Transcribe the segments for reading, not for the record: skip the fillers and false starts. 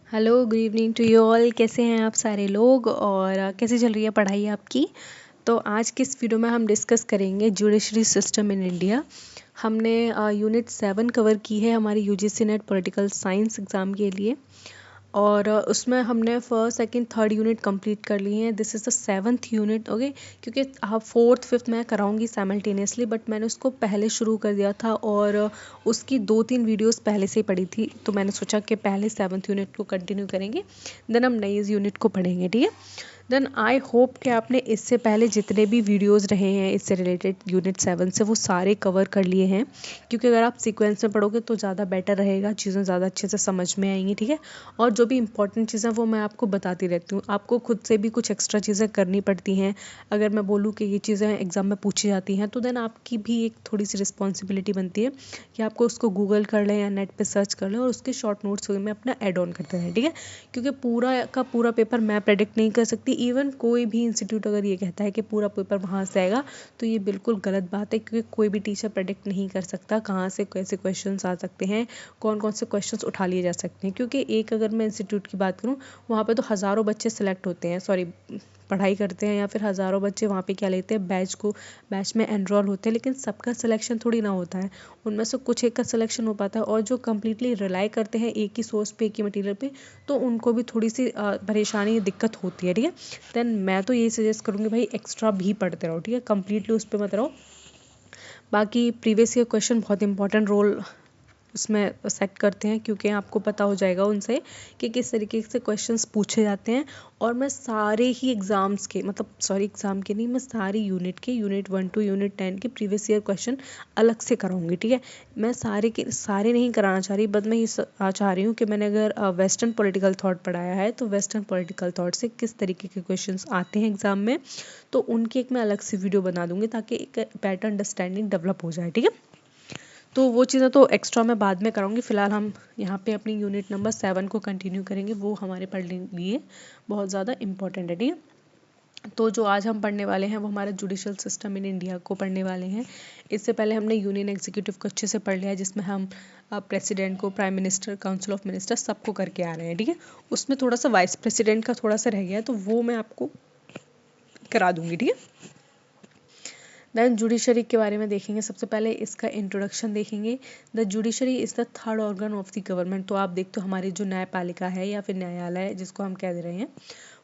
Hello, good evening to you all. कैसे हैं आप सारे लोग और कैसे चल रही है पढ़ाई आपकी। तो आज की इस वीडियो में हम डिस्कस करेंगे जुडिशरी सिस्टम इन इंडिया। हमने यूनिट 7 कवर की है हमारी UGC net political science exam के लिए और उसमें हमने first second third unit complete कर लिए हैं। This is the 7th unit. Okay, क्योंकि फोर्थ फिफ्थ मैं कराऊंगी साइमल्टेनियसली, बट मैंने उसको पहले शुरू कर दिया था और उसकी 2-3 वीडियोस पहले से ही पढ़ी थी, तो मैंने सोचा कि पहले 7th यूनिट को कंटिन्यू करेंगे, देन हम नई यूनिट को पढ़ेंगे। ठीक है, देन आई होप कि आपने इससे पहले जितने भी वीडियोस रहे हैं इससे रिलेटेड यूनिट 7 से वो सारे कवर कर लिए हैं, क्योंकि अगर आप सीक्वेंस में पढ़ोगे तो ज़्यादा बेटर रहेगा, चीज़ें ज़्यादा अच्छे से समझ में आएंगी। ठीक है, और जो भी इंपॉर्टेंट चीज़ें वो मैं आपको बताती रहती हूँ। आपको खुद से भी कुछ एक्स्ट्रा चीज़ें करनी पड़ती हैं। अगर मैं बोलूँ कि ये चीज़ें एग्ज़ाम में पूछी जाती हैं तो देन आपकी भी एक थोड़ी सी रिस्पॉन्सिबिलिटी बनती है कि आपको उसको गूगल कर लें या नेट पे सर्च कर लें और उसके शॉर्ट नोट्स में अपना ऐड ऑन करते रहें। ठीक है, क्योंकि पूरा का पूरा पेपर मैं प्रेडिक्ट नहीं कर सकती। इवन कोई भी इंस्टीट्यूट अगर ये कहता है कि पूरा पेपर वहाँ से आएगा तो ये बिल्कुल गलत बात है, क्योंकि कोई भी टीचर प्रेडिक्ट नहीं कर सकता कहाँ से कैसे क्वेश्चंस आ सकते हैं, कौन कौन से क्वेश्चंस उठा लिए जा सकते हैं। क्योंकि एक अगर मैं इंस्टीट्यूट की बात करूँ, वहाँ पे तो हज़ारों बच्चे सेलेक्ट होते हैं, सॉरी पढ़ाई करते हैं, या फिर हज़ारों बच्चे वहाँ पे क्या लेते हैं, बैच में एनरोल होते हैं, लेकिन सबका सिलेक्शन थोड़ी ना होता है। उनमें से कुछ एक का सिलेक्शन हो पाता है, और जो कम्प्लीटली रिलाई करते हैं एक ही सोर्स पे, एक ही मटीरियल पे, तो उनको भी थोड़ी सी परेशानी दिक्कत होती है। ठीक है, देन मैं तो यही सजेस्ट करूँगी भाई एक्स्ट्रा भी पढ़ते रहो। ठीक है, कम्प्लीटली उस पर मत रहो। बाकी प्रीवियस ईयर क्वेश्चन बहुत इंपॉर्टेंट रोल उसमें सेट करते हैं, क्योंकि आपको पता हो जाएगा उनसे कि किस तरीके से क्वेश्चंस पूछे जाते हैं। और मैं सारे ही एग्ज़ाम्स के एग्ज़ाम के नहीं, मैं सारी यूनिट के यूनिट 1 to यूनिट 10 के प्रीवियस ईयर क्वेश्चन अलग से कराऊंगी। ठीक है, मैं सारे के सारे नहीं कराना चाह रही, बट मैं ये चाह रही हूँ कि मैंने अगर वेस्टर्न पॉलिटिकल थॉट पढ़ाया है तो वेस्टर्न पॉलिटिकल थॉट से किस तरीके के क्वेश्चन आते हैं एग्ज़ाम में, तो उनकी एक मैं अलग से वीडियो बना दूंगी ताकि एक बेटर अंडरस्टैंडिंग डेवलप हो जाए। ठीक है, तो वो चीज़ें तो एक्स्ट्रा मैं बाद में कराऊंगी। फ़िलहाल हम यहाँ पे अपनी यूनिट नंबर 7 को कंटिन्यू करेंगे, वो हमारे पढ़ने लिए बहुत ज़्यादा इंपॉर्टेंट है। ठीक है, तो जो आज हम पढ़ने वाले हैं वो हमारा जुडिशल सिस्टम इन इंडिया को पढ़ने वाले हैं। इससे पहले हमने यूनियन एग्जीक्यूटिव को अच्छे से पढ़ लिया है, जिसमें हम प्रेसिडेंट को, prime minister, council of minister सबको करके आ रहे हैं। ठीक है, उसमें थोड़ा सा वाइस प्रेसिडेंट का थोड़ा सा रह गया है, तो वो मैं आपको करा दूंगी। ठीक है, देन जुडिशरी के बारे में देखेंगे। सबसे पहले इसका इंट्रोडक्शन देखेंगे। The judiciary is the third organ of the government. तो आप देखते हो हमारी जो न्यायपालिका है या फिर न्यायालय जिसको हम कह दे रहे हैं,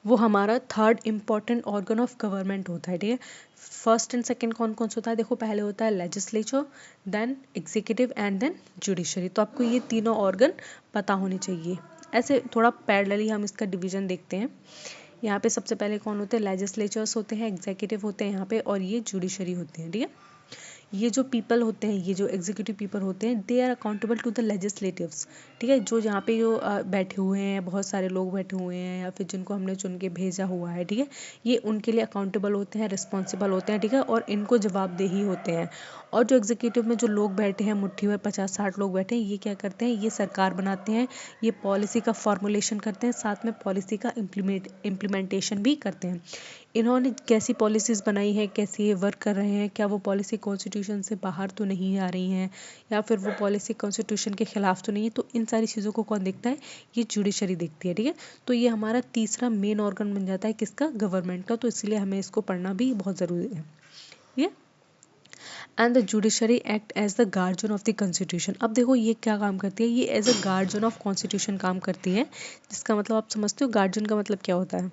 वो हमारा third important organ of government होता है। ठीक है, फर्स्ट एंड सेकंड कौन कौन सा होता है, देखो पहले होता है legislature, then executive and then judiciary. तो आपको ये तीनों ऑर्गन पता होने चाहिए। ऐसे थोड़ा पैरेलली हम इसका डिवीजन देखते हैं। यहाँ पे सबसे पहले कौन होते हैं, लेजिस्लेचर्स होते हैं, एग्जीक्यूटिव होते हैं यहाँ पे, और ये जुडिशरी होते हैं। ठीक है, ये जो पीपल होते हैं, ये जो एग्जीक्यूटिव पीपल होते हैं, they are accountable to the legislatives. ठीक है, जो यहाँ पे जो बैठे हुए हैं, बहुत सारे लोग बैठे हुए हैं, या फिर जिनको हमने चुन के भेजा हुआ है, ठीक है, ये उनके लिए अकाउंटेबल होते हैं, रिस्पॉन्सिबल होते हैं। ठीक है, और इनको जवाबदेही होते हैं। और जो एग्जीक्यूटिव में जो लोग बैठे हैं, मुट्ठी में 50-60 लोग बैठे हैं, ये क्या करते हैं, ये सरकार बनाते हैं, ये पॉलिसी का फॉर्मुलेशन करते हैं, साथ में पॉलिसी का इम्प्लीमेंटेशन भी करते हैं। इन्होंने कैसी पॉलिसीज़ बनाई है, कैसे ये वर्क कर रहे हैं, क्या वो पॉलिसी कॉन्स्टिट्यूशन से बाहर तो नहीं आ रही हैं, या फिर वो पॉलिसी कॉन्स्टिट्यूशन के खिलाफ तो नहीं है, तो इन सारी चीज़ों को कौन देखता है, ये जुडिशरी देखती है। ठीक है, तो ये हमारा तीसरा मेन ऑर्गन बन जाता है किसका, गवर्नमेंट का। तो इसलिए हमें इसको पढ़ना भी बहुत ज़रूरी है। ठीक है, and the judiciary act as the guardian of the constitution. अब देखो ये क्या काम करती है, ये as a guardian of constitution काम करती है, जिसका मतलब आप समझते हो गार्जियन का मतलब क्या होता है।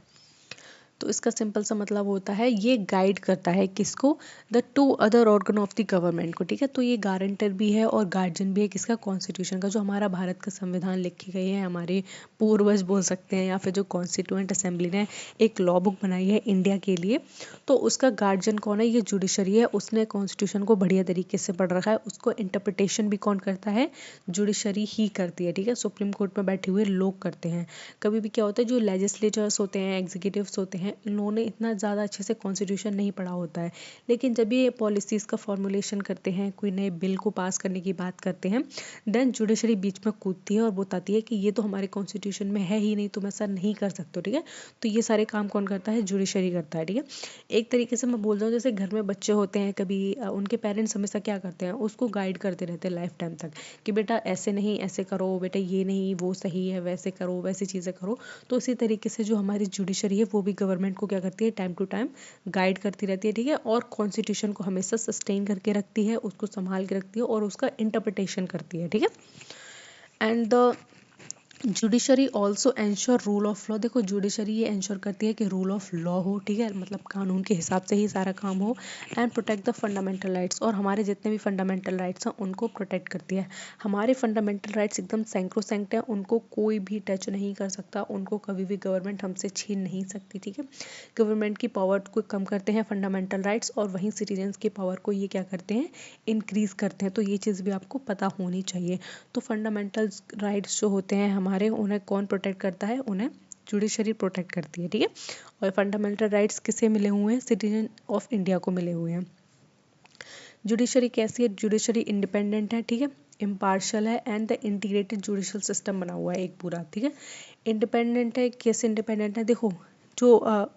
तो इसका सिंपल सा मतलब होता है, ये गाइड करता है किसको, the two other organ of the government को। ठीक है, तो ये गारंटर भी है और गार्जियन भी है किसका, कॉन्स्टिट्यूशन का। जो हमारा भारत का संविधान लिखे गए हैं, हमारे पूर्वज बोल सकते हैं, या फिर जो कॉन्स्टिट्यूएंट असेंबली ने एक लॉ बुक बनाई है इंडिया के लिए, तो उसका गार्जियन कौन है, ये जुडिशरी है। उसने कॉन्स्टिट्यूशन को बढ़िया तरीके से पढ़ रखा है, उसको इंटरप्रिटेशन भी कौन करता है, जुडिशरी ही करती है। ठीक है, सुप्रीम कोर्ट में बैठे हुए लोग करते हैं। कभी भी क्या होता है, जो लेजिस्लेचर्स होते हैं, एग्जीक्यूटिव्स होते हैं, हैं इन लोगों ने इतना ज़्यादा अच्छे से कॉन्स्टिट्यूशन नहीं पढ़ा होता है, लेकिन जब ये पॉलिसीज़ का फॉर्मुलेशन करते हैं, कोई नए बिल को पास करने की बात करते हैं, देन जुडिशरी बीच में कूदती है और बताती है कि ये तो हमारे कॉन्स्टिट्यूशन में है ही नहीं, तुम ऐसा नहीं कर सकते हो। ठीक है, तो ये सारे काम कौन करता है? जुडिशरी करता है। ठीक है, एक तरीके से मैं बोल रहा हूँ जैसे घर में बच्चे होते हैं, कभी उनके पेरेंट्स हमेशा क्या करते हैं, उसको गाइड करते रहते हैं लाइफ टाइम तक कि बेटा ऐसे नहीं, ऐसे करो, बेटा ये नहीं, वो सही है, वैसे करो, वैसी चीज़ें करो। तो इसी तरीके से जो हमारी जुडिशरी है वो भी गवर्नमेंट को क्या करती है, टाइम टू टाइम गाइड करती रहती है। ठीक है, और कॉन्स्टिट्यूशन को हमेशा सस्टेन करके रखती है, उसको संभाल के रखती है और उसका इंटरप्रिटेशन करती है। ठीक है, and the judiciary also ensure rule of law. देखो जुडिशरी ये एंश्योर करती है कि रूल ऑफ लॉ हो। ठीक है, मतलब कानून के हिसाब से ही सारा काम हो। And protect the fundamental rights, और हमारे जितने भी फंडामेंटल राइट्स हैं उनको प्रोटेक्ट करती है। हमारे फंडामेंटल राइट्स एकदम सैंक्रोसैंक्ट हैं, उनको कोई भी टच नहीं कर सकता, उनको कभी भी गवर्नमेंट हमसे छीन नहीं सकती। ठीक है, गवर्नमेंट की पावर को कम करते हैं फंडामेंटल राइट्स, और वहीं सिटीजन्स की पावर को ये क्या करते हैं, इंक्रीज करते हैं। तो ये चीज़ भी आपको पता होनी चाहिए। तो फंडामेंटल राइट्स जो होते हैं हमारे, उन्हें कौन प्रोटेक्ट करता है? उन्हें जुडिशरी प्रोटेक्ट करती है। ठीक है, और फंडामेंटल राइट्स किसे मिले हुए हैं? सिटीजन ऑफ इंडिया को मिले हुए हैं। जुडिशरी कैसी है? जुडिशरी इंडिपेंडेंट है। ठीक है, इम्पार्शल है, and the integrated judicial system बना हुआ है एक पूरा। ठीक है, इंडिपेंडेंट है। कैसे इंडिपेंडेंट है? देखो जो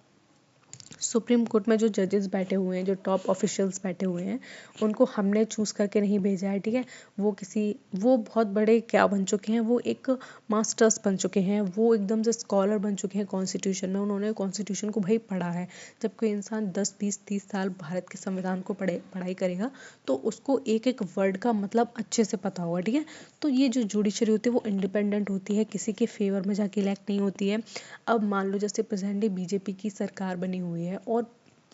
सुप्रीम कोर्ट में जो जजेस बैठे हुए हैं, जो टॉप ऑफिशियल्स बैठे हुए हैं, उनको हमने चूज़ करके नहीं भेजा है। ठीक है, वो बहुत बड़े क्या बन चुके हैं, वो एक मास्टर्स बन चुके हैं, वो एकदम से स्कॉलर बन चुके हैं कॉन्स्टिट्यूशन में। उन्होंने कॉन्स्टिट्यूशन को भाई पढ़ा है। जब कोई इंसान 10 20 30 साल भारत के संविधान को पढ़ाई करेगा तो उसको एक एक वर्ड का मतलब अच्छे से पता होगा। ठीक है, तो ये जो जुडिशरी होती है वो इंडिपेंडेंट होती है, किसी के फेवर में जाके इलेक्ट नहीं होती है। अब मान लो जैसे प्रेजेंटली बीजेपी की सरकार बनी हुई है, और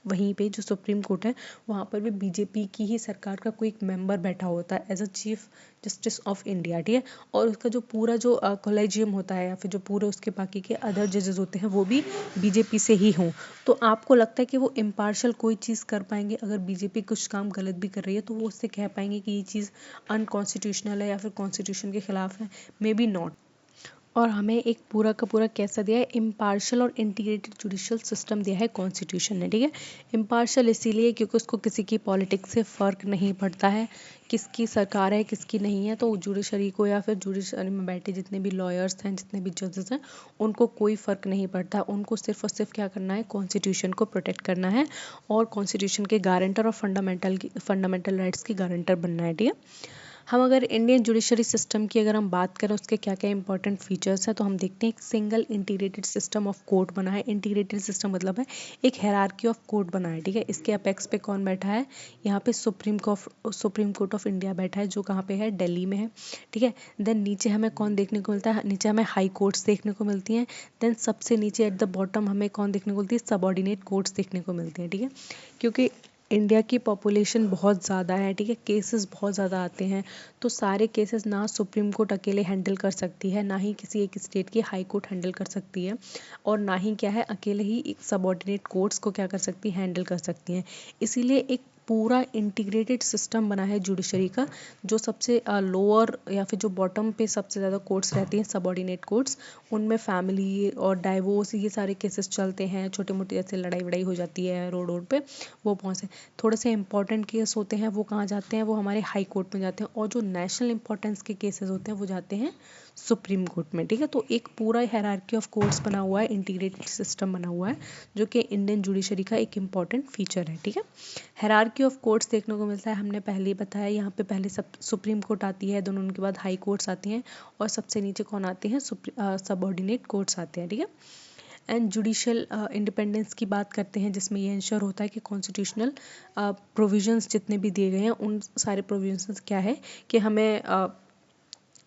वहीं पे जो सुप्रीम कोर्ट है वहाँ पर भी बीजेपी की ही सरकार का कोई एक मेंबर बैठा होता है as a chief justice of India. ठीक है, और उसका जो पूरा जो कॉलेजियम होता है, या फिर जो पूरे उसके बाकी के अदर जजेस होते हैं वो भी बीजेपी से ही हों। तो आपको लगता है कि वो इम्पार्शल कोई चीज़ कर पाएंगे? अगर बीजेपी कुछ काम गलत भी कर रही है तो वो उससे कह पाएंगे कि ये चीज़ अनकॉन्स्टिट्यूशनल है या फिर कॉन्स्टिट्यूशन के खिलाफ है? May be not. और हमें एक पूरा का पूरा कैसा दिया है? इम्पार्शल और इंटीग्रेटेड जुडिशियल सिस्टम दिया है कॉन्स्टिट्यूशन ने। ठीक है, इम्पार्शल इसीलिए क्योंकि उसको किसी की पॉलिटिक्स से फ़र्क नहीं पड़ता है, किसकी सरकार है किसकी नहीं है। तो जुडिशरी को या फिर जुडिशरी में बैठे जितने भी लॉयर्स हैं, जितने भी जजेस हैं, उनको कोई फ़र्क नहीं पड़ता। उनको सिर्फ और सिर्फ क्या करना है? कॉन्स्टिट्यूशन को प्रोटेक्ट करना है, और कॉन्स्टिट्यूशन के गारंटर और फंडामेंटल राइट्स की गारंटर बनना है। ठीक है, हम अगर इंडियन जुडिशरी सिस्टम की अगर हम बात करें उसके क्या क्या इंपॉर्टेंट फीचर्स हैं, तो हम देखते हैं एक single integrated system of court बना है। इंटीग्रेटेड सिस्टम मतलब है एक हायरार्की ऑफ कोर्ट बना है। ठीक है, इसके अपेक्स पे कौन बैठा है? यहाँ पे सुप्रीम कोर्ट ऑफ इंडिया बैठा है, जो कहाँ पे है? दिल्ली में है। ठीक है, देन नीचे हमें कौन देखने को मिलता है? नीचे हमें हाई कोर्ट्स देखने को मिलती हैं। देन सबसे नीचे एट द बॉटम हमें कौन देखने को मिलती है? सबऑर्डिनेट कोर्ट्स देखने को मिलती हैं। ठीक है, क्योंकि इंडिया की पॉपुलेशन बहुत ज़्यादा है। ठीक है, केसेस बहुत ज़्यादा आते हैं, तो सारे केसेस ना सुप्रीम कोर्ट अकेले हैंडल कर सकती है, ना ही किसी एक स्टेट की हाई कोर्ट हैंडल कर सकती है, और ना ही क्या है अकेले ही एक सबऑर्डिनेट कोर्ट्स को क्या कर सकती है? हैंडल कर सकती हैं। इसीलिए एक पूरा इंटीग्रेटेड सिस्टम बना है जुडिशरी का, जो सबसे लोअर या फिर जो बॉटम पे सबसे ज़्यादा कोर्ट्स रहती हैं, सबऑर्डिनेट कोर्ट्स, उनमें फैमिली और डाइवोर्स ये सारे केसेस चलते हैं। छोटे मोटे जैसे लड़ाई वड़ाई हो जाती है रोड पे, वो पहुँचे। थोड़े से इंपॉर्टेंट केस होते हैं वो कहाँ जाते हैं? वो हमारे हाई कोर्ट में जाते हैं, और जो नेशनल इंपॉर्टेंस के केसेस होते हैं वो जाते हैं सुप्रीम कोर्ट में। ठीक है, तो एक पूरा हायरार्की ऑफ कोर्ट्स बना हुआ है, इंटीग्रेटेड सिस्टम बना हुआ है, जो कि इंडियन जुडिशरी का एक इम्पॉर्टेंट फीचर है। ठीक है, हायरार्की ऑफ कोर्ट्स देखने को मिलता है, हमने पहले ही बताया। यहाँ पे पहले सुप्रीम कोर्ट आती है, दोनों उनके बाद हाई कोर्ट्स आती हैं, और सबसे नीचे कौन आते हैं? सबऑर्डिनेट कोर्ट्स आते हैं। ठीक है, एंड जुडिशियल इंडिपेंडेंस की बात करते हैं, जिसमें ये इंश्योर होता है कि कॉन्स्टिट्यूशनल प्रोविजंस जितने भी दिए गए हैं उन सारे प्रोविजंस क्या है कि हमें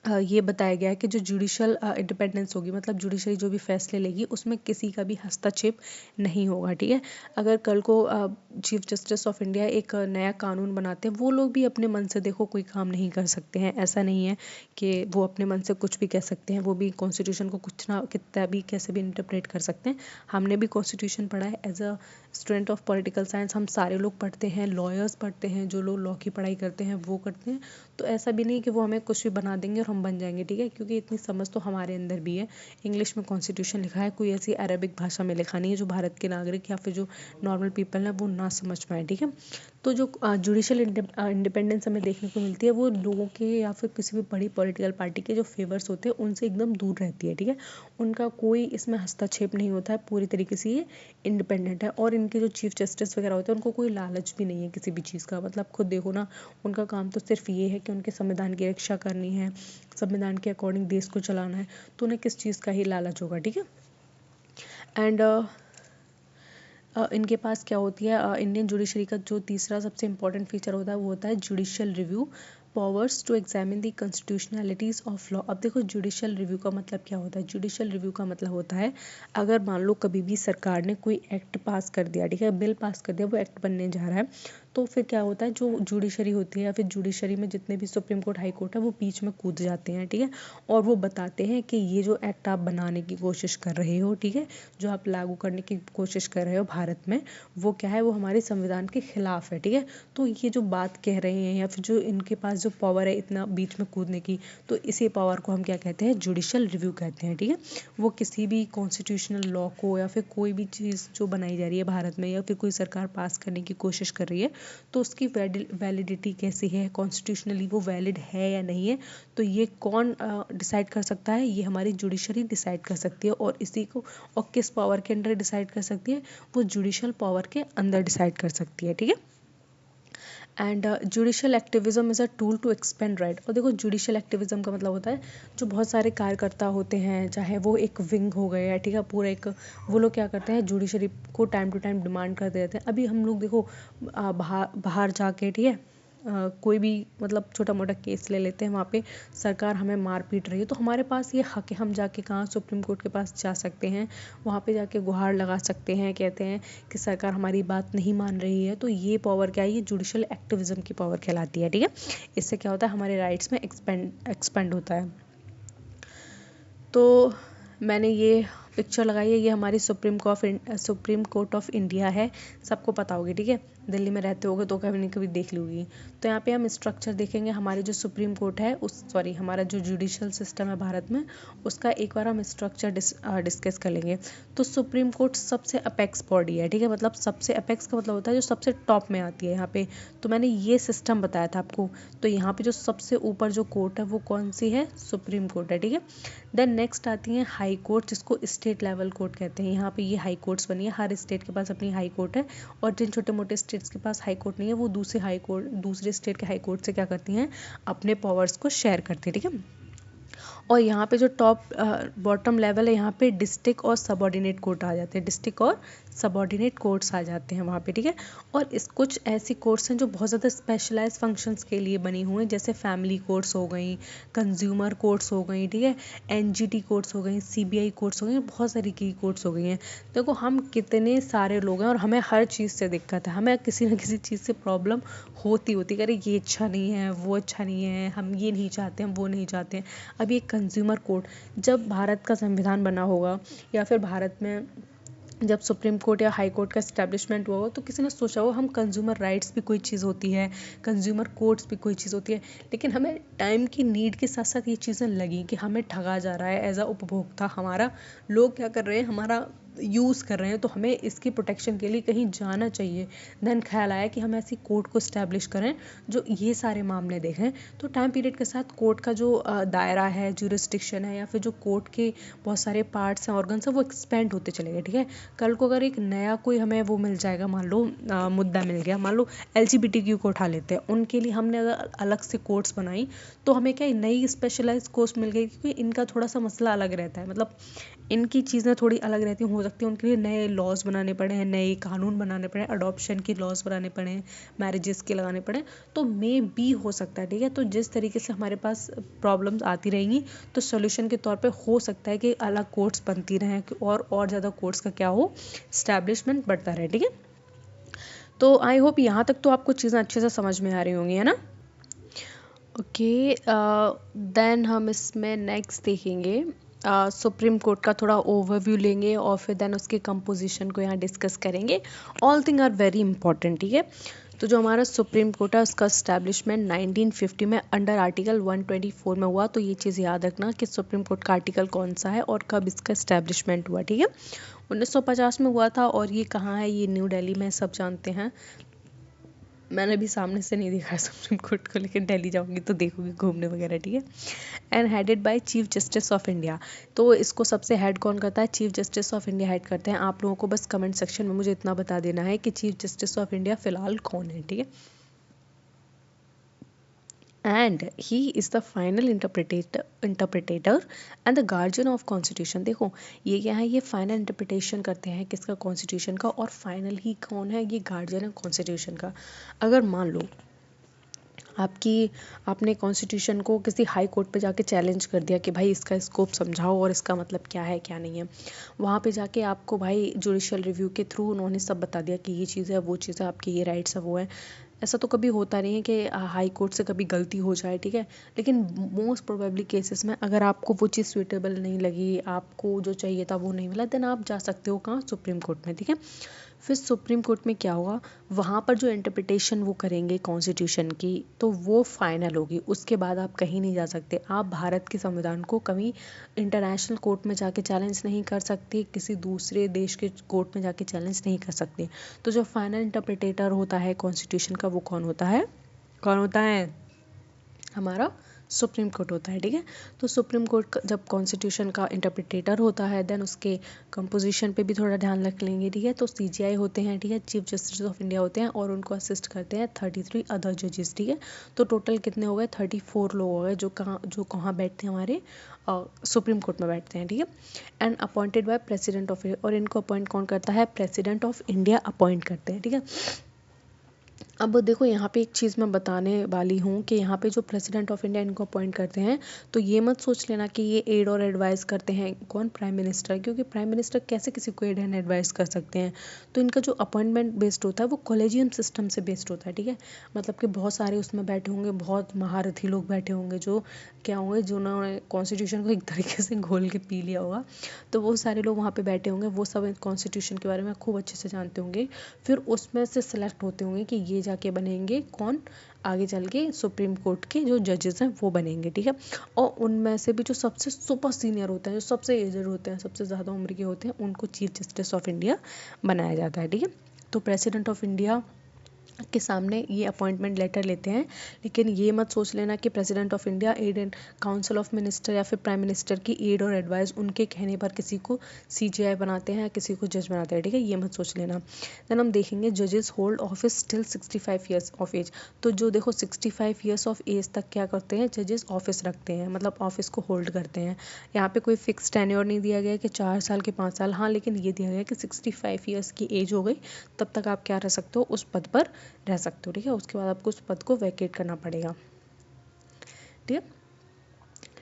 ये बताया गया है कि जो जुडिशियल इंडिपेंडेंस होगी, मतलब जुडिशरी जो भी फैसले लेगी उसमें किसी का भी हस्तक्षेप नहीं होगा। ठीक है, अगर कल को चीफ जस्टिस ऑफ इंडिया एक नया कानून बनाते हैं, वो लोग भी अपने मन से देखो कोई काम नहीं कर सकते हैं। ऐसा नहीं है कि वो अपने मन से कुछ भी कह सकते हैं, वो भी कॉन्स्टिट्यूशन को कुछ ना कितना भी कैसे भी इंटरप्रेट कर सकते हैं। हमने भी कॉन्स्टिट्यूशन पढ़ा है, as a student of political science हम सारे लोग पढ़ते हैं, लॉयर्स पढ़ते हैं, जो लोग लॉ की पढ़ाई करते हैं वो करते हैं। तो ऐसा भी नहीं कि वो हमें कुछ भी बना देंगे और हम बन जाएंगे, ठीक है, क्योंकि इतनी समझ तो हमारे अंदर भी है। इंग्लिश में कॉन्स्टिट्यूशन लिखा है, कोई ऐसी अरबिक भाषा में लिखा नहीं है जो भारत के नागरिक या फिर जो नॉर्मल पीपल है वो ना समझ पाए, ठीक है। तो जो जुडिशल इंडिपेंडेंस हमें देखने को मिलती है वो लोगों के या फिर किसी भी बड़ी पॉलिटिकल पार्टी के जो फेवर्स होते हैं उनसे एकदम दूर रहती है, ठीक है। उनका कोई इसमें हस्तक्षेप नहीं होता है, पूरी तरीके से ये इंडिपेंडेंट है। और इनके जो चीफ जस्टिस वगैरह होते हैं उनको कोई लालच भी नहीं है किसी भी चीज़ का, मतलब खुद देखो ना, उनका काम तो सिर्फ ये है कि उनके संविधान की रक्षा करनी है, संविधान के अकॉर्डिंग देश को चलाना है, तो उन्हें किस चीज़ का ही लालच होगा, ठीक है। एंड इनके पास क्या होती है, इंडियन जुडिशरी का जो तीसरा सबसे इंपॉर्टेंट फीचर होता है वो होता है judicial review powers to examine the constitutionalities of law. अब देखो जुडिशियल रिव्यू का मतलब क्या होता है। जुडिशियल रिव्यू का मतलब होता है अगर मान लो कभी भी सरकार ने कोई एक्ट पास कर दिया, ठीक है, बिल पास कर दिया, वो एक्ट बनने जा रहा है, तो फिर क्या होता है, जो जुडिशरी होती है या फिर जुडिशरी में जितने भी सुप्रीम कोर्ट हाई कोर्ट है वो बीच में कूद जाते हैं, ठीक है, और वो बताते हैं कि ये जो एक्ट आप बनाने की कोशिश कर रहे हो, ठीक है, जो आप लागू करने की कोशिश कर रहे हो भारत में, वो क्या है, वो हमारे संविधान के खिलाफ है, ठीक है। तो ये जो बात कह रहे हैं या फिर जो इनके पास जो पावर है इतना बीच में कूदने की, तो इसी पावर को हम क्या कहते हैं, जुडिशियल रिव्यू कहते हैं, ठीक है। वो किसी भी कॉन्स्टिट्यूशनल लॉ को या फिर कोई भी चीज़ जो बनाई जा रही है भारत में या फिर कोई सरकार पास करने की कोशिश कर रही है, तो उसकी वैलिडिटी कैसी है, कॉन्स्टिट्यूशनली वो वैलिड है या नहीं है, तो ये कौन डिसाइड कर सकता है, ये हमारी जुडिशरी डिसाइड कर सकती है। और इसी को और किस पावर के अंडर डिसाइड कर सकती है, वो जुडिशियल पावर के अंदर डिसाइड कर सकती है, ठीक है। And judicial activism is a tool to expand right. और देखो जुडिशियल एक्टिविज्म का मतलब होता है जो बहुत सारे कार्यकर्ता होते हैं, चाहे वो एक विंग हो गए, ठीक है, पूरा एक, वो लोग क्या करते हैं, जुडिशरी को टाइम टू टाइम डिमांड करते रहते हैं। अभी हम लोग देखो बाहर जाके, ठीक है, कोई भी मतलब छोटा मोटा केस ले लेते हैं, वहाँ पे सरकार हमें मार पीट रही है, तो हमारे पास ये हक है, हम जाके कहाँ, सुप्रीम कोर्ट के पास जा सकते हैं, वहाँ पे जाके गुहार लगा सकते हैं, कहते हैं कि सरकार हमारी बात नहीं मान रही है। तो ये पावर क्या है, ये जुडिशियल एक्टिविज्म की पावर कहलाती है, ठीक है। इससे क्या होता है, हमारे राइट्स में एक्सपेंड होता है। तो मैंने ये पिक्चर लगाई है, ये हमारी सुप्रीम कोर्ट ऑफ इंडिया है, सबको पता होगी, ठीक है, दिल्ली में रहते होगे तो कभी नहीं कभी देख लोगी। तो यहाँ पे हम स्ट्रक्चर देखेंगे, हमारी जो सुप्रीम कोर्ट है हमारा जो जुडिशियल सिस्टम है भारत में, उसका एक बार हम स्ट्रक्चर डिस्कस कर लेंगे। तो सुप्रीम कोर्ट सबसे अपेक्स बॉडी है, ठीक है, मतलब सबसे अपेक्स का मतलब होता है जो सबसे टॉप में आती है यहाँ पे। तो मैंने ये सिस्टम बताया था आपको। तो यहाँ पे जो सबसे ऊपर जो कोर्ट है वो कौन सी है, सुप्रीम कोर्ट है, ठीक है। देन नेक्स्ट आती है हाई कोर्ट, जिसको स्टेट लेवल कोर्ट कहते हैं। यहाँ पे ये हाई कोर्ट्स बनी है, हर स्टेट के पास अपनी हाई कोर्ट है, और जिन छोटे मोटे स्टेट्स के पास हाई कोर्ट नहीं है वो दूसरे स्टेट के हाई कोर्ट से क्या करती हैं, अपने पावर्स को शेयर करती है, ठीक है। और यहाँ पे जो टॉप बॉटम लेवल है, यहाँ पे डिस्ट्रिक्ट और सबऑर्डिनेट कोर्ट आ जाते हैं, डिस्ट्रिक्ट और सबऑर्डिनेट कोर्ट्स आ जाते हैं वहाँ पे, ठीक है। और कुछ ऐसी कोर्ट्स हैं जो बहुत ज़्यादा स्पेशलाइज फंक्शंस के लिए बनी हुई हैं, जैसे फैमिली कोर्ट्स हो गई, कंज्यूमर कोर्ट्स हो गई, ठीक है, एनजीटी कोर्ट्स हो गई, सीबीआई कोर्ट्स हो गई, बहुत सारी की कोर्ट्स हो गई हैं। देखो हम कितने सारे लोग हैं और हमें हर चीज़ से दिक्कत है, हमें किसी न किसी चीज़ से प्रॉब्लम होती अरे ये अच्छा नहीं है, वो अच्छा नहीं है, हम ये नहीं चाहते, हम वो नहीं चाहते हैं। अब ये कंज्यूमर कोर्ट, जब भारत का संविधान बना होगा या फिर भारत में जब सुप्रीम कोर्ट या हाई कोर्ट का इस्टेब्लिशमेंट हुआ हो, तो किसी ने सोचा हो हम कंज्यूमर राइट्स भी कोई चीज़ होती है, कंज्यूमर कोर्ट्स भी कोई चीज़ होती है। लेकिन हमें टाइम की नीड के साथ साथ ये चीज़ें लगी कि हमें ठगा जा रहा है एज अ उपभोक्ता, हमारा लोग क्या कर रहे हैं, हमारा यूज़ कर रहे हैं, तो हमें इसकी प्रोटेक्शन के लिए कहीं जाना चाहिए। देन ख्याल आया कि हम ऐसी कोर्ट को इस्टेब्लिश करें जो ये सारे मामले देखें। तो टाइम पीरियड के साथ कोर्ट का जो दायरा है, जुरिस्डिक्शन है, या फिर जो कोर्ट के बहुत सारे पार्ट्स हैं, ऑर्गन्स हैं, वो एक्सपेंड होते चले गए, ठीक है। कल को अगर एक नया कोई हमें वो मिल जाएगा, मान लो मुद्दा मिल गया, मान लो LGBTQ को उठा लेते हैं, उनके लिए हमने अगर अलग से कोर्ट्स बनाई, तो हमें क्या नई स्पेशलाइज कोर्ट्स मिल गई, क्योंकि इनका थोड़ा सा मसला अलग रहता है, मतलब इनकी चीज़ें थोड़ी अलग रहती हो सकती है, उनके लिए नए लॉज बनाने पड़े हैं, नए कानून बनाने पड़े, अडॉप्शन की लॉज बनाने पड़े, मैरिजेस के लगाने पड़े, तो मे भी हो सकता है, ठीक है। तो जिस तरीके से हमारे पास प्रॉब्लम्स आती रहेंगी, तो सोल्यूशन के तौर पे हो सकता है कि अलग कोर्ट्स बनती रहें और ज़्यादा कोर्ट्स का क्या हो, स्टैब्लिशमेंट बढ़ता रहे, ठीक है। तो आई होप यहाँ तक तो आपको चीज़ें अच्छे से समझ में आ रही होंगी, है ना। ओके, देन हम इसमें नेक्स्ट देखेंगे, सुप्रीम कोर्ट का थोड़ा ओवरव्यू लेंगे और फिर देन उसके कंपोजिशन को यहाँ डिस्कस करेंगे। All thing are very important, ठीक है। तो जो हमारा सुप्रीम कोर्ट है उसका इस्टेब्लिशमेंट 1950 में अंडर आर्टिकल 124 में हुआ। तो ये चीज़ याद रखना कि सुप्रीम कोर्ट का आर्टिकल कौन सा है और कब इसका इस्टेब्लिशमेंट हुआ, ठीक है। 1950 में हुआ था और ये कहाँ है, ये न्यू दिल्ली में, सब जानते हैं। मैंने भी सामने से नहीं देखा सुप्रीम कोर्ट को, लेकिन दिल्ली जाऊंगी तो देखूंगी घूमने वगैरह, ठीक है। And headed by chief justice of India. तो इसको सबसे हेड कौन करता है, chief justice of India head करते हैं। आप लोगों को बस कमेंट सेक्शन में मुझे इतना बता देना है कि चीफ जस्टिस ऑफ इंडिया फिलहाल कौन है, ठीक है। And he is the final interpretator and the guardian of constitution. देखो ये क्या है, ये फाइनल इंटरप्रिटेशन करते हैं किसका, कॉन्स्टिट्यूशन का, और फाइनल ही कौन है, ये गार्जियन है कॉन्स्टिट्यूशन का। अगर मान लो आपने कॉन्स्टिट्यूशन को किसी हाई कोर्ट पे जाके चैलेंज कर दिया कि भाई इसका स्कोप समझाओ और इसका मतलब क्या है क्या नहीं है, वहाँ पे जाके आपको भाई जुडिशियल रिव्यू के थ्रू उन्होंने सब बता दिया कि ये चीज़ है, वो चीज़ है, आपके ये राइट्स है, वो है। ऐसा तो कभी होता नहीं है कि हाई कोर्ट से कभी गलती हो जाए, ठीक है। लेकिन मोस्ट प्रोबेबली केसेस में अगर आपको वो चीज़ सूटेबल नहीं लगी, आपको जो चाहिए था वो नहीं मिला, देन आप जा सकते हो कहाँ, सुप्रीम कोर्ट में, ठीक है। फिर सुप्रीम कोर्ट में क्या होगा, वहाँ पर जो इंटरप्रिटेशन वो करेंगे कॉन्स्टिट्यूशन की, तो वो फाइनल होगी। उसके बाद आप कहीं नहीं जा सकते। आप भारत के संविधान को कभी इंटरनेशनल कोर्ट में जाके चैलेंज नहीं कर सकते, किसी दूसरे देश के कोर्ट में जाके चैलेंज नहीं कर सकते। तो जो फाइनल इंटरप्रिटेटर होता है कॉन्स्टिट्यूशन का, वो कौन होता है, कौन होता है, हमारा सुप्रीम कोर्ट होता है, ठीक है। तो सुप्रीम कोर्ट जब कॉन्स्टिट्यूशन का इंटरप्रिटेटर होता है, देन उसके कंपोजिशन पे भी थोड़ा ध्यान रख लेंगे, ठीक है। तो सीजीआई होते हैं, ठीक है, चीफ जस्टिस ऑफ इंडिया होते हैं, और उनको असिस्ट करते हैं 33 अदर जजेस, ठीक है। तो टोटल कितने हो गए, 34 लोग हो गए जो कहाँ बैठते हैं, हमारे सुप्रीम कोर्ट में बैठते हैं, ठीक है। And appointed by president of India, और इनको अपॉइंट कौन करता है, प्रेसिडेंट ऑफ इंडिया अपॉइंट करते हैं, ठीक है। अब देखो यहाँ पे एक चीज़ मैं बताने वाली हूँ कि यहाँ पे जो प्रेसिडेंट ऑफ इंडिया इनको अपॉइंट करते हैं, तो ये मत सोच लेना कि ये एड और एडवाइस करते हैं कौन, प्राइम मिनिस्टर, क्योंकि प्राइम मिनिस्टर कैसे किसी को एड एंड एडवाइस कर सकते हैं। तो इनका जो अपॉइंटमेंट बेस्ड होता है वो कॉलेजियम सिस्टम से बेस्ड होता है, ठीक है। मतलब कि बहुत सारे उसमें बैठे होंगे, बहुत महारथी लोग बैठे होंगे, जो क्या होंगे, जिन्होंने कॉन्स्टिट्यूशन को एक तरीके से घोल के पी लिया होगा। तो वो सारे लोग वहाँ पे बैठे होंगे, वो सब कॉन्स्टिट्यूशन के बारे में खूब अच्छे से जानते होंगे। फिर उसमें से सेलेक्ट होते होंगे कि ये जाके बनेंगे कौन, आगे चल के सुप्रीम कोर्ट के जो जजेस हैं वो बनेंगे, ठीक है। और उनमें से भी जो सबसे सुपर सीनियर होते हैं, जो सबसे एजड होते हैं, सबसे ज़्यादा उम्र के होते हैं, उनको चीफ जस्टिस ऑफ इंडिया बनाया जाता है, ठीक है। तो प्रेसिडेंट ऑफ इंडिया के सामने ये अपॉइंटमेंट लेटर लेते हैं। लेकिन ये मत सोच लेना कि president of India aid and council of minister या फिर प्राइम मिनिस्टर की एड और एडवाइस उनके कहने पर किसी को सीजीआई बनाते हैं, किसी को जज बनाते हैं, ठीक है, ये मत सोच लेना। देन हम देखेंगे जजेस hold office till 65 years of age. तो जो देखो 65 ईयर्स ऑफ एज तक क्या करते हैं, जजेस ऑफिस रखते हैं, मतलब ऑफिस को होल्ड करते हैं। यहाँ पे कोई फिक्स टेन्योर नहीं दिया गया कि 4 साल के 5 साल, हाँ, लेकिन ये दिया गया कि 65 ईयर्स की एज हो गई तब तक आप क्या रह सकते हो, उस पद पर रह सकते हो, ठीक है। उसके बाद आपको उस पद को वैकेट करना पड़ेगा, ठीक है।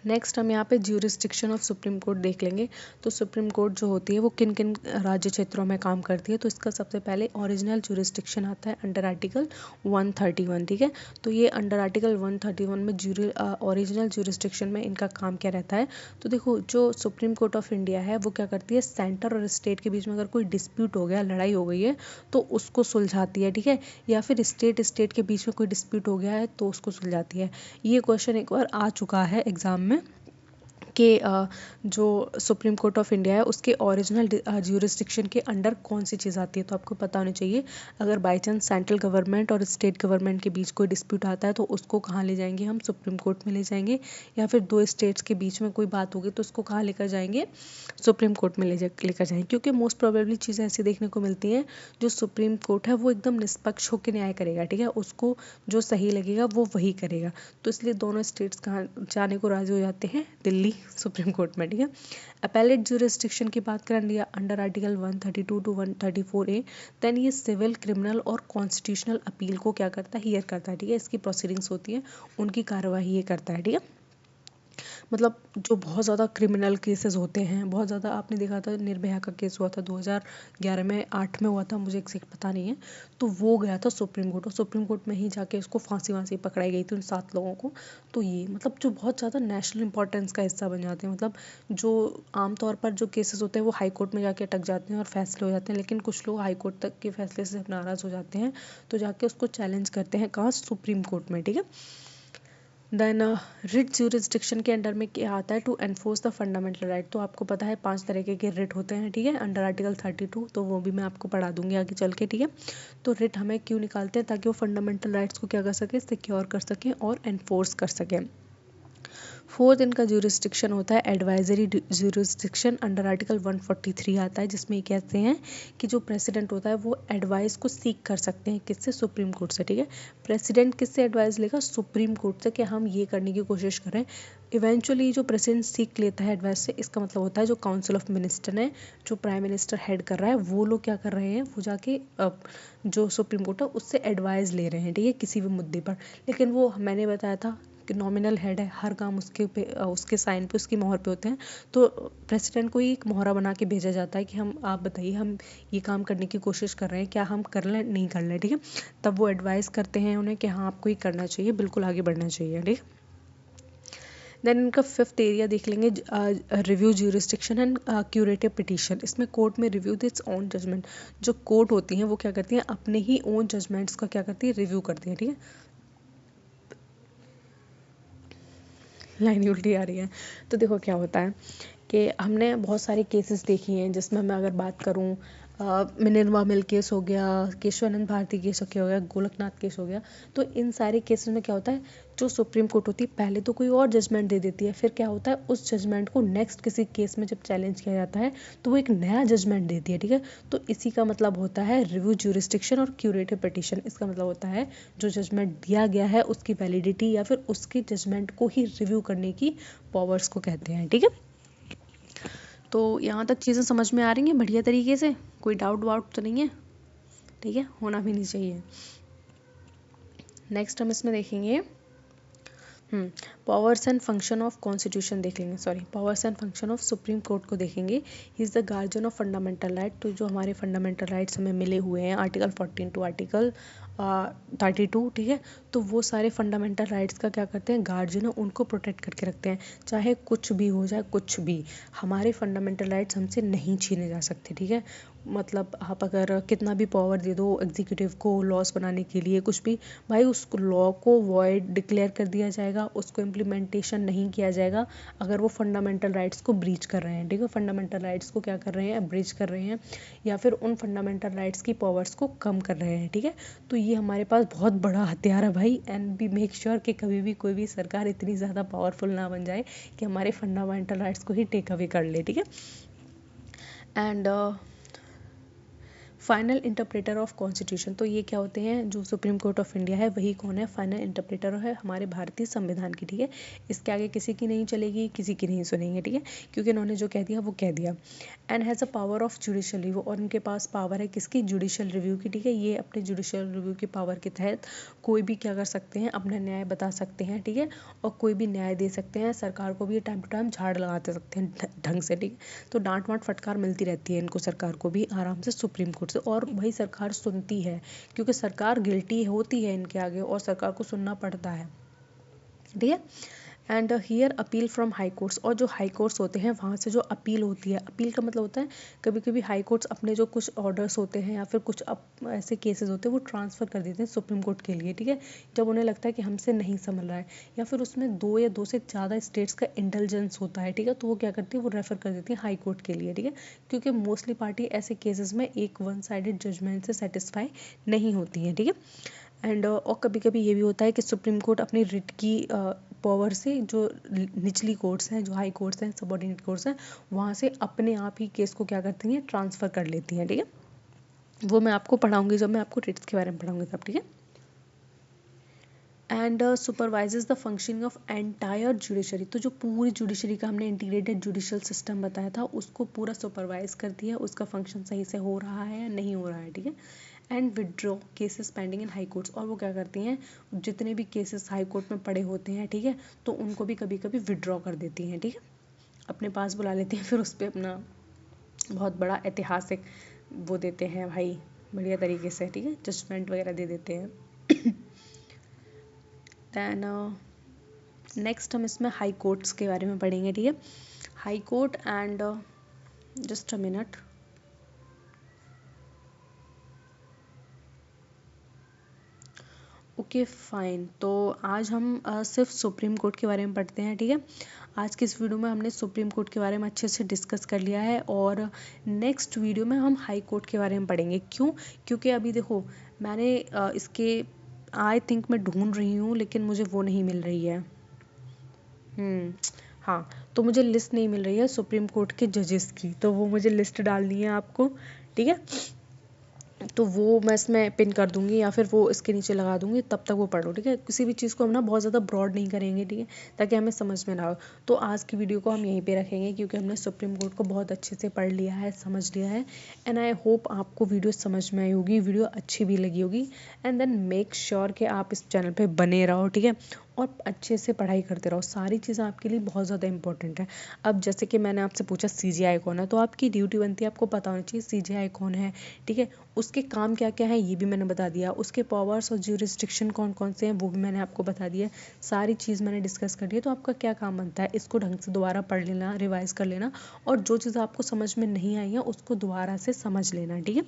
नेक्स्ट हम यहाँ पे ज्यूरिसडिक्शन ऑफ सुप्रीम कोर्ट देख लेंगे। तो सुप्रीम कोर्ट जो होती है वो किन किन राज्य क्षेत्रों में काम करती है। तो इसका सबसे पहले ओरिजिनल ज्यूरिसडिक्शन आता है अंडर आर्टिकल 131, ठीक है। तो ये अंडर आर्टिकल 131 में ओरिजिनल ज्यूरिसडिक्शन में इनका काम क्या रहता है। तो देखो जो सुप्रीम कोर्ट ऑफ इंडिया है वो क्या करती है, सेंटर और स्टेट के बीच में अगर कोई डिस्प्यूट हो गया, लड़ाई हो गई है, तो उसको सुलझाती है, ठीक है। या फिर स्टेट के बीच में कोई डिस्प्यूट हो गया है तो उसको सुलझाती है। ये क्वेश्चन एक बार आ चुका है एग्जाम में कि जो सुप्रीम कोर्ट ऑफ इंडिया है उसके ओरिजिनल ज्यूरिसडिक्शन के अंडर कौन सी चीज़ आती है। तो आपको पता होनी चाहिए, अगर बाई चांस सेंट्रल गवर्नमेंट और स्टेट गवर्नमेंट के बीच कोई डिस्प्यूट आता है तो उसको कहाँ ले जाएंगे, हम सुप्रीम कोर्ट में ले जाएंगे। या फिर दो स्टेट्स के बीच में कोई बात होगी तो उसको कहाँ लेकर जाएंगे, सुप्रीम कोर्ट में लेकर जाएंगे। क्योंकि मोस्ट प्रोबेबली चीज़ें ऐसी देखने को मिलती हैं, जो सुप्रीम कोर्ट है वो एकदम निष्पक्ष होकर न्याय करेगा, ठीक है, उसको जो सही लगेगा वो वही करेगा। तो इसलिए दोनों स्टेट्स कहाँ जाने को राजी हो जाते हैं, दिल्ली सुप्रीम कोर्ट में, ठीक है। अपेलेट ज्यूरिसडिक्शन की बात करें under article 132 to 134A, then ये सिविल, क्रिमिनल और कॉन्स्टिट्यूशनल अपील को क्या करता है, हियर करता है, ठीक है। इसकी प्रोसीडिंग्स होती है, उनकी कार्यवाही ये करता है, ठीक है। मतलब जो बहुत ज़्यादा क्रिमिनल केसेस होते हैं, बहुत ज़्यादा, आपने देखा था निर्भया का केस हुआ था 2011 में, 8 में हुआ था, मुझे एग्जैक्ट पता नहीं है, तो वो गया था सुप्रीम कोर्ट, और सुप्रीम कोर्ट में ही जाके उसको फांसी वांसी पकड़ाई गई थी उन 7 लोगों को। तो ये मतलब जो बहुत ज़्यादा नेशनल इंपॉर्टेंस का हिस्सा बन जाते हैं, मतलब जो आमतौर पर जो केसेस होते हैं वो हाई कोर्ट में जाके अटक जाते हैं और फैसले हो जाते हैं, लेकिन कुछ लोग हाई कोर्ट तक के फैसले से नाराज़ हो जाते हैं, तो जाके उसको चैलेंज करते हैं कहाँ, सुप्रीम कोर्ट में, ठीक है। देन रिट ज्यूरिसडिक्शन के अंडर में क्या आता है, to enforce the fundamental right. तो आपको पता है 5 तरीके के रिट होते हैं, ठीक है, अंडर आर्टिकल 32, तो वो भी मैं आपको पढ़ा दूंगी आगे चल के, ठीक है। तो रिट हमें क्यों निकालते हैं, ताकि वो फंडामेंटल राइट्स को क्या कर सके, सिक्योर कर सकें और एनफोर्स कर सकें। फोर्थ इनका ज्यूरिसडिक्शन होता है एडवाइजरी ज्यूरिसडिक्शन, अंडर आर्टिकल 143 आता है, जिसमें कहते हैं कि जो प्रेसिडेंट होता है वो एडवाइस को सीख कर सकते हैं, किससे, सुप्रीम कोर्ट से, ठीक है। प्रेसिडेंट किससे एडवाइस लेगा, सुप्रीम कोर्ट से, कि हम ये करने की कोशिश करें। इवेंचुअली जो प्रेसिडेंट सीख लेता है एडवाइस से, इसका मतलब होता है जो काउंसिल ऑफ मिनिस्टर है, जो प्राइम मिनिस्टर हेड कर रहा है, वो लोग क्या कर रहे हैं, वो जाके जो सुप्रीम कोर्ट है उससे एडवाइस ले रहे हैं, ठीक है, किसी भी मुद्दे पर। लेकिन वो मैंने बताया था कि नॉमिनल हेड है, हर काम उसके पे, उसके साइन पे, उसकी मोहर पे होते हैं, तो प्रेसिडेंट को ही एक मोहरा बना के भेजा जाता है कि हम, आप बताइए, हम ये काम करने की कोशिश कर रहे हैं, क्या हम कर लें, नहीं कर लें, ठीक है। तब वो एडवाइस करते हैं उन्हें कि हाँ आपको ये करना चाहिए, बिल्कुल आगे बढ़ना चाहिए, ठीक है। देन इनका फिफ्थ एरिया देख लेंगे, review jurisdiction and curative petition. इसमें कोर्ट में रिव्यू दिट्स ओन जजमेंट, जो कोर्ट होती हैं वो क्या करती हैं, अपने ही ओन जजमेंट्स का क्या करती है, रिव्यू करती है, ठीक है। लाइन उल्टी आ रही है। तो देखो क्या होता है कि हमने बहुत सारे केसेस देखी हैं, जिसमें मैं अगर बात करूं, मिनरवा मिल केस हो गया, केशवानंद भारती केस हो गया, गोलकनाथ केस हो गया, तो इन सारे केसेस में क्या होता है, जो सुप्रीम कोर्ट होती है पहले तो कोई और जजमेंट दे देती है, फिर क्या होता है, उस जजमेंट को नेक्स्ट किसी केस में जब चैलेंज किया जाता है तो वो एक नया जजमेंट देती है, ठीक है। तो इसी का मतलब होता है रिव्यू ज्यूरिसडिक्शन और क्यूरेटिव पिटीशन। इसका मतलब होता है जो जजमेंट दिया गया है उसकी वैलिडिटी या फिर उसके जजमेंट को ही रिव्यू करने की पावर्स को कहते हैं, ठीक है। तो यहाँ तक चीज़ें समझ में आ रही हैं बढ़िया तरीके से, कोई डाउट वाउट तो नहीं है, ठीक है, होना भी नहीं चाहिए। नेक्स्ट हम इसमें देखेंगे powers and function of constitution देख लेंगे, sorry, powers and function of supreme court को देखेंगे। ही is the guardian of fundamental right. तो जो हमारे फंडामेंटल राइट्स हमें मिले हुए हैं आर्टिकल 14 टू आर्टिकल 32, ठीक है, तो वो सारे फंडामेंटल राइट्स का क्या करते हैं, गार्जियन है, उनको प्रोटेक्ट करके रखते हैं, चाहे कुछ भी हो जाए, कुछ भी, हमारे फंडामेंटल राइट्स हमसे नहीं छीने जा सकते, ठीक है। मतलब आप अगर कितना भी पावर दे दो एग्जीक्यूटिव को लॉस बनाने के लिए, कुछ भी, भाई उस लॉ को वॉइड डिक्लेयर कर दिया जाएगा, उसको इम्प्लीमेंटेशन नहीं किया जाएगा अगर वो फंडामेंटल राइट्स को ब्रीच कर रहे हैं, ठीक है, फंडामेंटल राइट्स को क्या कर रहे हैं, ब्रीच कर रहे हैं, या फिर उन फंडामेंटल राइट्स की पावर्स को कम कर रहे हैं, ठीक है। तो ये हमारे पास बहुत बड़ा हथियार है भाई, एंड बी मेक श्योर कि कभी भी कोई भी सरकार इतनी ज़्यादा पावरफुल ना बन जाए कि हमारे फंडामेंटल राइट्स को ही टेक अवे कर ले, ठीक है। And final interpreter of constitution, तो ये क्या होते हैं, जो सुप्रीम कोर्ट ऑफ इंडिया है वही कौन है, फाइनल इंटरप्रेटर है हमारे भारतीय संविधान की, ठीक है। इसके आगे किसी की नहीं चलेगी, किसी की नहीं सुनेंगे, ठीक है, क्योंकि इन्होंने जो कह दिया वो कह दिया। And has a power of judicial review, और इनके पास पावर है किसकी, जुडिशियल रिव्यू की, ठीक है। ये अपने जुडिशियल रिव्यू की पावर के तहत कोई भी क्या कर सकते हैं, अपना न्याय बता सकते हैं, ठीक है, और कोई भी न्याय दे सकते हैं, सरकार को भी टाइम टू टाइम झाड़ लगाते सकते हैं ढंग से, ठीक है। तो डांट वाट फटकार मिलती रहती है इनको, सरकार को भी आराम से सुप्रीम कोर्ट से, और भाई सरकार सुनती है, क्योंकि सरकार गिल्टी होती है इनके आगे और सरकार को सुनना पड़ता है, ठीक है। And here appeal from high courts, और जो हाई कोर्ट्स होते हैं वहाँ से जो अपील होती है, अपील का मतलब होता है कभी कभी हाई कोर्ट्स अपने जो कुछ ऑर्डर्स होते हैं या फिर कुछ ऐसे केसेस होते हैं वो ट्रांसफ़र कर देते हैं सुप्रीम कोर्ट के लिए, ठीक है, जब उन्हें लगता है कि हमसे नहीं संभल रहा है, या फिर उसमें 2 या 2 से ज़्यादा स्टेट्स का इंटेलिजेंस होता है, ठीक है, तो वो क्या करती है, वो रेफर कर देती है हाई कोर्ट के लिए, ठीक है, क्योंकि मोस्टली पार्टी ऐसे केसेस में एक वन साइडेड जजमेंट से सेटिस्फाई नहीं होती है, ठीक है। एंड और कभी कभी ये भी होता है कि सुप्रीम कोर्ट अपनी रिट की पावर से जो निचली कोर्ट्स हैं, जो हाई कोर्ट्स हैं, सबऑर्डिनेट कोर्ट्स हैं, वहाँ से अपने आप ही केस को क्या करती हैं, ट्रांसफ़र कर लेती हैं, ठीक है। वो मैं आपको पढ़ाऊंगी जब मैं आपको रिट्स के बारे में पढ़ाऊंगी तब, ठीक है। And supervises the functioning of entire judiciary, तो जो पूरी जुडिशरी का हमने इंटीग्रेटेड जुडिशल सिस्टम बताया था उसको पूरा सुपरवाइज करती है, उसका फंक्शन सही से हो रहा है या नहीं हो रहा है, ठीक है। And withdraw cases pending in high courts. और वो क्या करती हैं, जितने भी केसेस हाई कोर्ट में पड़े होते हैं, ठीक है, तो उनको भी कभी कभी विड्रॉ कर देती हैं, ठीक है, अपने पास बुला लेती हैं, फिर उस पर अपना बहुत बड़ा ऐतिहासिक वो देते हैं भाई, बढ़िया तरीके से, ठीक है, जजमेंट वगैरह दे देते हैं। दैन नेक्स्ट हम इसमें हाई कोर्ट्स के बारे में पढ़ेंगे, ठीक है, high court and just a minute. Okay fine, तो आज हम सिर्फ सुप्रीम कोर्ट के बारे में पढ़ते हैं, ठीक है। आज की इस वीडियो में हमने सुप्रीम कोर्ट के बारे में अच्छे से डिस्कस कर लिया है, और नेक्स्ट वीडियो में हम हाई कोर्ट के बारे में पढ़ेंगे। क्यों? क्योंकि अभी देखो मैंने इसके आई थिंक मैं ढूंढ रही हूँ, लेकिन मुझे वो नहीं मिल रही है। हाँ, तो मुझे लिस्ट नहीं मिल रही है सुप्रीम कोर्ट के जजेस की, तो वो मुझे लिस्ट डालनी है आपको, ठीक है, तो वो मैं इसमें पिन कर दूंगी या फिर वो इसके नीचे लगा दूंगी, तब तक वो पढ़ो, ठीक है। किसी भी चीज़ को हम ना बहुत ज़्यादा ब्रॉड नहीं करेंगे, ठीक है, ताकि हमें समझ में ना हो। तो आज की वीडियो को हम यहीं पे रखेंगे, क्योंकि हमने सुप्रीम कोर्ट को बहुत अच्छे से पढ़ लिया है, समझ लिया है। एंड आई होप आपको वीडियो समझ में आई होगी, वीडियो अच्छी भी लगी होगी। एंड देन मेक श्योर कि आप इस चैनल पर बने रहो, ठीक है, और अच्छे से पढ़ाई करते रहो। सारी चीज़ें आपके लिए बहुत ज़्यादा इंपॉर्टेंट है। अब जैसे कि मैंने आपसे पूछा CGI कौन है, तो आपकी ड्यूटी बनती है आपको पता होना चाहिए CGI कौन है, ठीक है, उसके काम क्या क्या है ये भी मैंने बता दिया, उसके पावर्स और ज्यूरिसडिक्शन कौन कौन से हैं वो भी मैंने आपको बता दिया। सारी चीज़ मैंने डिस्कस कर ली, तो आपका क्या काम बनता है, इसको ढंग से दोबारा पढ़ लेना, रिवाइज कर लेना, और जो चीज़ आपको समझ में नहीं आई है उसको दोबारा से समझ लेना, ठीक है।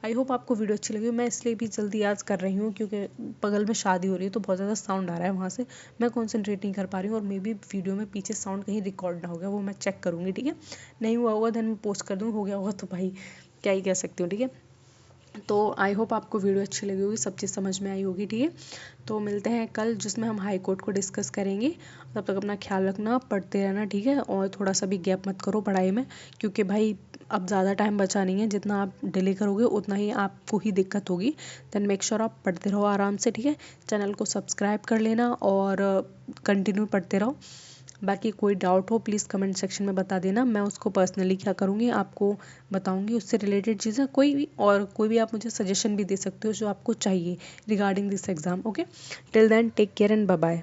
आई होप आपको वीडियो अच्छी लगी। मैं इसलिए भी जल्दी आज कर रही हूँ क्योंकि बगल में शादी हो रही है, तो बहुत ज़्यादा साउंड आ रहा है वहाँ से, मैं कॉन्सेंट्रेट नहीं कर पा रही हूँ, और मे बी वीडियो में पीछे साउंड कहीं रिकॉर्ड ना हो गया, वो मैं चेक करूँगी, ठीक है। नहीं हुआ होगा देन मैं पोस्ट कर दूँगी, हो गया होगा तो भाई क्या ही कह सकती हूँ, ठीक है। तो आई होप आपको वीडियो अच्छी लगी होगी, सब चीज़ समझ में आई होगी, ठीक है। तो मिलते हैं कल, जिसमें हम हाई कोर्ट को डिस्कस करेंगे। तब तक अपना ख्याल रखना, पढ़ते रहना, ठीक है, और थोड़ा सा भी गैप मत करो पढ़ाई में, क्योंकि भाई अब ज़्यादा टाइम बचा नहीं है, जितना आप डिले करोगे उतना ही आपको ही दिक्कत होगी। देन मेक श्योर आप पढ़ते रहो आराम से, ठीक है। चैनल को सब्सक्राइब कर लेना और कंटिन्यू पढ़ते रहो। बाकी कोई डाउट हो प्लीज़ कमेंट सेक्शन में बता देना, मैं उसको पर्सनली क्या करूँगी आपको बताऊँगी, उससे रिलेटेड चीज़ें कोई भी, और कोई भी आप मुझे सजेशन भी दे सकते हो जो आपको चाहिए regarding this exam. Okay, till then take care and bye bye.